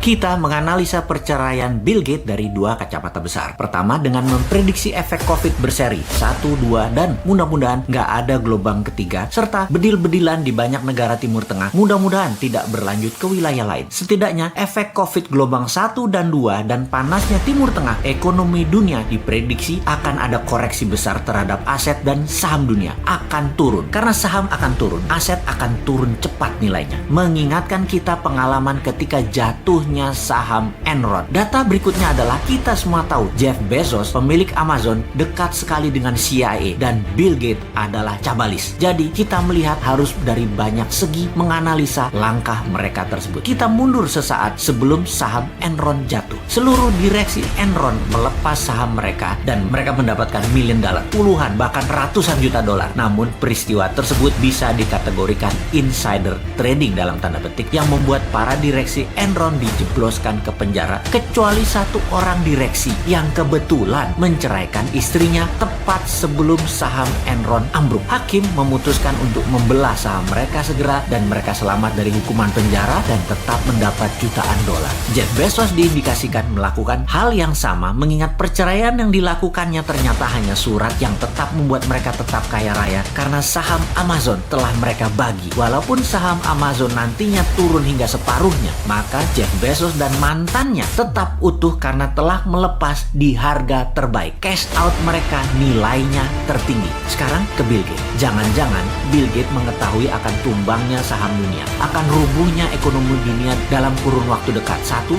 Kita menganalisa perceraian Bill Gates dari dua kacamata besar. Pertama, dengan memprediksi efek COVID berseri 1, 2, dan mudah-mudahan nggak ada gelombang ketiga, serta bedil-bedilan di banyak negara Timur Tengah mudah-mudahan tidak berlanjut ke wilayah lain. Setidaknya, efek COVID gelombang 1 dan 2 dan panasnya Timur Tengah, ekonomi dunia diprediksi akan ada koreksi besar terhadap aset dan saham dunia akan turun. Karena saham akan turun, aset akan turun cepat nilainya. Mengingatkan kita pengalaman ketika jatuhnya saham Enron. Data berikutnya adalah kita semua tahu Jeff Bezos, pemilik Amazon, dekat sekali dengan CIA dan Bill Gates adalah cabalis. Jadi kita melihat harus dari banyak segi menganalisa langkah mereka tersebut. Kita mundur sesaat sebelum saham Enron jatuh. Seluruh direksi Enron melepas saham mereka dan mereka mendapatkan $1 million, puluhan bahkan ratusan juta dolar. Namun peristiwa tersebut bisa dikategorikan insider trading dalam tanda petik yang membuat para direksi Enron dijebloskan ke penjara kecuali satu orang direksi yang kebetulan menceraikan istrinya tepat sebelum saham Enron ambruk. Hakim memutuskan untuk membelah saham mereka segera dan mereka selamat dari hukuman penjara dan tetap mendapat jutaan dolar. Jeff Bezos diindikasikan melakukan hal yang sama mengingat perceraian yang dilakukannya ternyata hanya surat yang tetap membuat mereka tetap kaya raya karena saham Amazon telah mereka bagi. Walaupun saham Amazon nantinya turun hingga separuhnya, maka Jeff Bezos dan mantannya tetap utuh karena telah melepas di harga terbaik. Cash out mereka nilainya tertinggi. Sekarang ke Bill Gates. Jangan-jangan Bill Gates mengetahui akan tumbangnya saham dunia, akan rubuhnya ekonomi dunia dalam kurun waktu dekat 1-3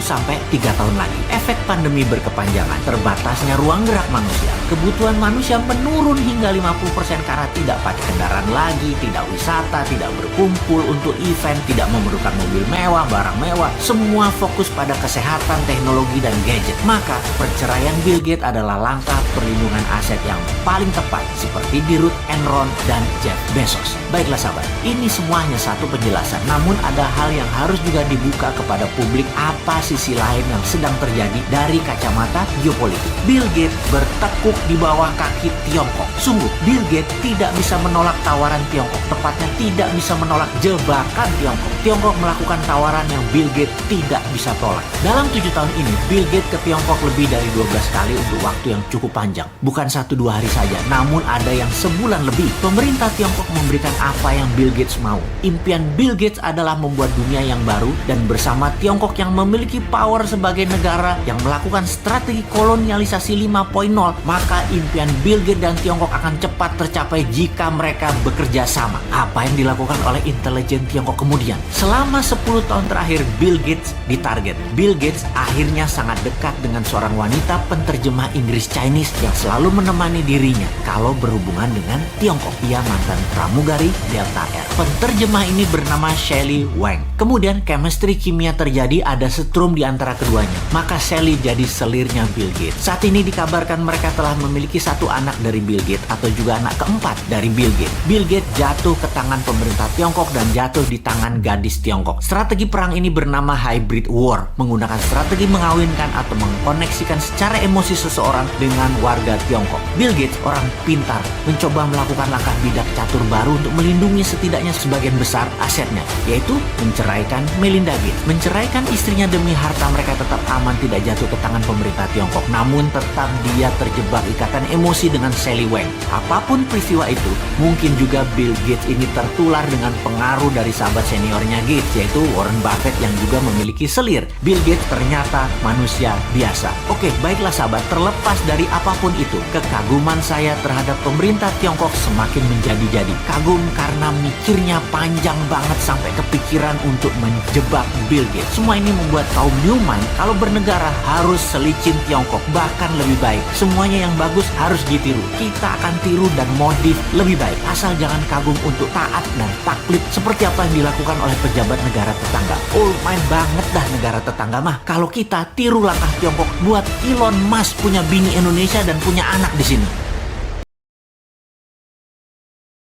tahun lagi. Efek pandemi berkepanjangan, terbatasnya ruang gerak manusia, kebutuhan manusia menurun hingga 50% karena tidak pakai kendaraan lagi, tidak wisata, tidak berkumpul untuk event, tidak memerlukan mobil mewah, barang mewah, semua fokus pada kesehatan, teknologi, dan gadget. Maka perceraian Bill Gates adalah langkah perlindungan aset yang paling tepat seperti di Ruth Enron dan Jeff Bezos. Baiklah sahabat, ini semuanya satu penjelasan. Namun ada hal yang harus juga dibuka kepada publik apa sisi lain yang sedang terjadi dari kacamata geopolitik. Bill Gates bertekuk di bawah kaki Tiongkok. Sungguh, Bill Gates tidak bisa menolak tawaran Tiongkok. Tepatnya tidak bisa menolak jebakan Tiongkok. Tiongkok melakukan tawaran yang Bill Gates tidak bisa tolak. Dalam 7 tahun ini, Bill Gates ke Tiongkok lebih dari 12 kali untuk waktu yang cukup panjang. Bukan 1-2 hari saja, namun ada yang sebulan lebih. Pemerintah Tiongkok memberikan apa yang Bill Gates mau. Impian Bill Gates adalah membuat dunia yang baru dan bersama Tiongkok yang memiliki power sebagai negara yang melakukan strategi kolonialisasi 5.0, maka impian Bill Gates dan Tiongkok akan cepat tercapai jika mereka bekerja sama. Apa yang dilakukan oleh intelijen Tiongkok kemudian? Selama 10 tahun terakhir, Bill Gates ditarget. Bill Gates akhirnya sangat dekat dengan seorang wanita penterjemah Inggris Chinese yang selalu menemani dirinya kalau berhubungan dengan Tiongkok. Ia mantan pramugari Delta Air. Penterjemah ini bernama Shelley Wang. Kemudian chemistry kimia terjadi, ada setrum di antara keduanya. Maka Shelley jadi selirnya Bill Gates. Saat ini dikabarkan mereka telah memiliki satu anak dari Bill Gates atau juga anak keempat dari Bill Gates. Bill Gates jatuh ke tangan pemerintah Tiongkok dan jatuh di tangan gadis Tiongkok. Strategi perang ini bernama hybrid war, menggunakan strategi mengawinkan atau mengkoneksikan secara emosi seseorang dengan warga Tiongkok. Bill Gates, orang pintar, mencoba melakukan langkah bidak catur baru untuk melindungi setidaknya sebagian besar asetnya, yaitu menceraikan Melinda Gates. Menceraikan istrinya demi harta mereka tetap aman, tidak jatuh ke tangan pemerintah Tiongkok. Namun tetap dia terjebak ikatan emosi dengan Shelley Wang. Apapun peristiwa itu, mungkin juga Bill Gates ini tertular dengan pengaruh dari sahabat seniornya Gates, yaitu Warren Buffett yang juga memiliki selir. Bill Gates ternyata manusia biasa. Oke, baiklah sahabat, terlepas dari apapun itu, kekaguman saya terhadap pemerintah Tiongkok semakin menjadi-jadi. Kagum karena mikirnya panjang banget sampai kepikiran untuk menjebak Bill Gates. Semua ini membuat kaum Newman kalau bernegara harus selicin Tiongkok, bahkan lebih baik. Semuanya yang bagus harus ditiru. Kita akan tiru dan modif lebih baik. Asal jangan kagum untuk taat dan taklid seperti apa yang dilakukan oleh pejabat negara tetangga. Main banget dah negara tetangga mah. Kalau kita tiru langkah Tiongkok, buat Elon Musk punya bini Indonesia dan punya anak di sini.